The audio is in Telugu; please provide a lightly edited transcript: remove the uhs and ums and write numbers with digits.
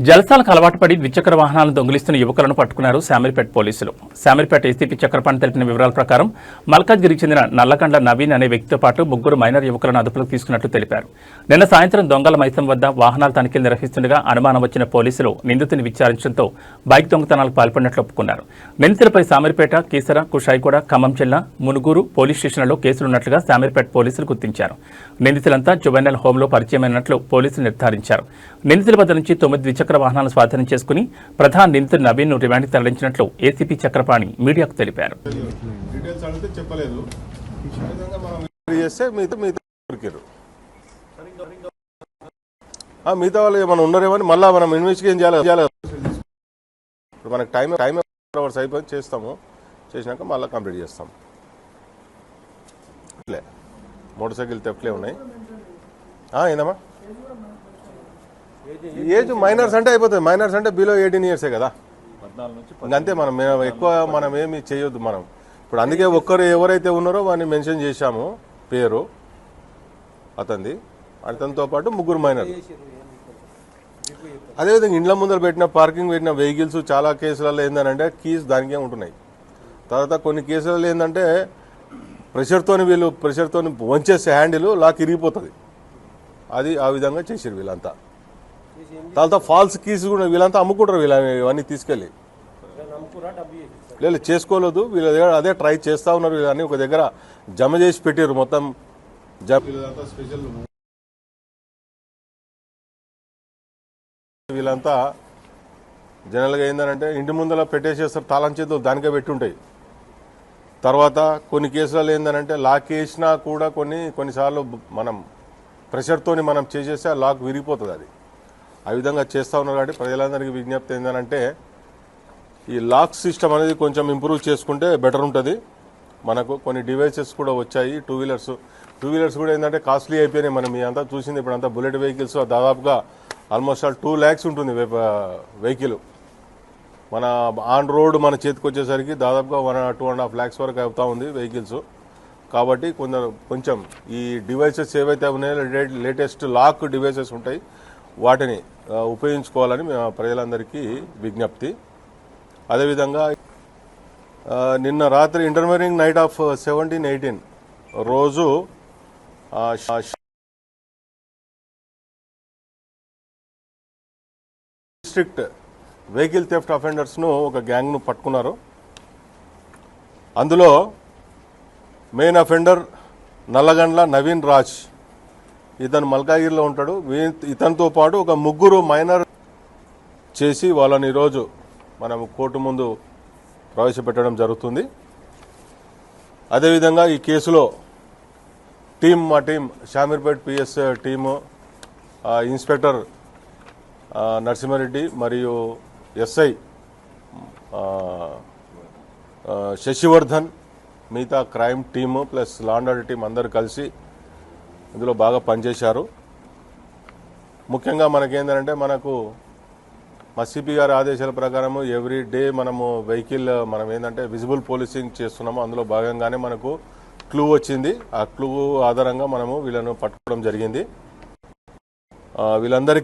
జలసాలకు అలవాటు పడి ద్విచక్ర వాహనాలను దొంగిలిస్తున్న యువకులను పట్టుకున్నారు శామీర్పేట పోలీసులు. శామీర్పేట ఏసీపీ చక్రపాణి తెలిపిన వివరాల ప్రకారం మల్కాజ్గిరికి చెందిన నల్లకండ్ల నవీన్ అనే వ్యక్తితో పాటు ముగ్గురు మైనర్ యువకులను అదుపులోకి తీసుకున్నట్లు తెలిపారు. నిన్న సాయంత్రం దొంగల మైసం వద్ద వాహనాల తనిఖీలు నిర్వహిస్తుండగా అనుమానం వచ్చిన పోలీసులు నిందితుని విచారించడంతో బైక్ దొంగతనాలకు పాల్పడినట్లు ఒప్పుకున్నారు. నిందితులపై శామీర్పేట, కీసర, కుషాయిగూడ, ఖమ్మం జిల్లా మునుగూరు పోలీస్ స్టేషన్లలో కేసులున్నట్లుగా శామీర్పేట పోలీసులు గుర్తించారు. నిందితులంతా జువెనల్ హోంలో పరిచయమైనట్లు పోలీసులు నిర్ధారించారు. నిందితుల వద్ద నుంచి 9 ద్విచక్ర వాహనాలను స్వాధీనం చేసుకుని ప్రధాన నిందితుడు నవీన్ ను రిమాండ్కి తరలించినట్లు ఏసీపీ చక్రపాణి మీడియాకు తెలిపారు. మిగతా వాళ్ళు ఏమైనా ఉన్నారేమని మళ్ళీ మనం ఇన్వెస్టిగేషన్ చేయాలి. మనకు టైం అవర్స్ అయిపోయి చేస్తాము, చేసినాక మళ్ళీ కంప్లీట్ చేస్తాం. ఇట్లే మోటార్ సైకిల్ థెఫ్ట్లే ఉన్నాయి. ఏందమ్మా ఏజ్ మైనర్స్ అంటే అయిపోతుంది. మైనర్స్ అంటే బిలో 18 ఇయర్సే కదా, అంతే. మనం ఎక్కువ మనం ఏమి చేయొద్దు. మనం ఇప్పుడు అందుకే ఎవరైతే ఉన్నారో వాడిని మెన్షన్ చేశాము, పేరు అతనిది. అతనితో పాటు ముగ్గురు మైనర్. అదేవిధంగా ఇండ్ల ముందర పెట్టిన పార్కింగ్ పెట్టిన వెహికల్స్ చాలా కేసులలో ఏంటంటే కీస్ దానికే ఉంటున్నాయి. తర్వాత కొన్ని కేసులలో ఏంటంటే ప్రెషర్తో వంచేస్తే హ్యాండిల్ లాక్ ఇరిగిపోతుంది. అది ఆ విధంగా చేసారు వీళ్ళంతా. తర్వాత ఫాల్స్ కీస్ కూడా వీళ్ళంతా అమ్ముకుంటారు. ఇవన్నీ తీసుకెళ్ళి లేదు చేసుకోలేదు. వీళ్ళ దగ్గర అదే ట్రై చేస్తూ ఉన్నారు. వీళ్ళని ఒక దగ్గర జమ చేసి పెట్టారు. మొత్తం స్పెషల్ వీళ్ళంతా జనరల్గా ఏంటంటే ఇంటి ముందర పెట్టేసేస్తారు, తాళం చేతులు దానికే పెట్టి ఉంటాయి. తర్వాత కొన్ని కేసులలో ఏంటంటే లాక్ వేసినా కూడా కొన్నిసార్లు మనం ప్రెషర్తో మనం చేసేస్తే ఆ లాక్ విరిగిపోతుంది. అది ఆ విధంగా చేస్తూ ఉన్నారు. కాబట్టి ప్రజలందరికీ విజ్ఞప్తి ఏంటంటే ఈ లాక్ సిస్టమ్ అనేది కొంచెం ఇంప్రూవ్ చేసుకుంటే బెటర్ ఉంటుంది. మనకు కొన్ని డివైసెస్ కూడా వచ్చాయి. టూ వీలర్స్ కూడా ఏంటంటే కాస్ట్లీ అయిపోయినాయి. మనం మీ అంతా చూసింది. ఇప్పుడంతా బుల్లెట్ వెహికల్స్ దాదాపుగా ఆల్మోస్ట్ 2 lakhs ఉంటుంది వెహికల్. మన ఆన్ రోడ్ మన చేతికి వచ్చేసరికి దాదాపుగా 1-2.5 lakhs వరకు అవుతా ఉంది వెహికల్స్. కాబట్టి కొంచెం ఈ డివైసెస్ ఏవైతే ఉన్నాయో లేటెస్ట్ లాక్ డివైసెస్ ఉంటాయి, వాటిని ఉపయోగించుకోవాలని ప్రజలందరికీ విజ్ఞప్తి. అదేవిధంగా నిన్న రాత్రి ఇంటర్మీడియట్ నైట్ ఆఫ్ 17-18 రోజు డిస్ట్రిక్ట్ వెహికల్ థెఫ్ట్ అఫెండర్స్ను ఒక గ్యాంగ్ను పట్టుకున్నారు. అందులో మెయిన్ అఫెండర్ నల్లగండ్ల నవీన్ రాజ్, ఇతను మల్కాగిరిలో ఉంటాడు. ఇతనితో పాటు ఒక ముగ్గురు మైనర్ చేసి వాళ్ళని ఈరోజు మనం కోర్టు ముందు ప్రవేశపెట్టడం జరుగుతుంది. అదేవిధంగా ఈ కేసులో మా team Shamirpet PS team, inspector Narasimhareddy మరియు ఎస్ఐ శశివర్ధన్, మిగతా crime team plus law and order team అందరూ కలిసి ఇందులో బాగా పనిచేశారు. ముఖ్యంగా మనకేంటంటే మా సిపి గారి ఆదేశాల ప్రకారము ఎవ్రీ డే మనం ఏంటంటే విజిబుల్ పోలీసింగ్ చేస్తున్నాము. అందులో భాగంగానే మనకు క్లూ వచ్చింది. ఆ క్లూ ఆధారంగా మనము వీళ్ళను పట్టుకోవడం జరిగింది. వీళ్ళందరికీ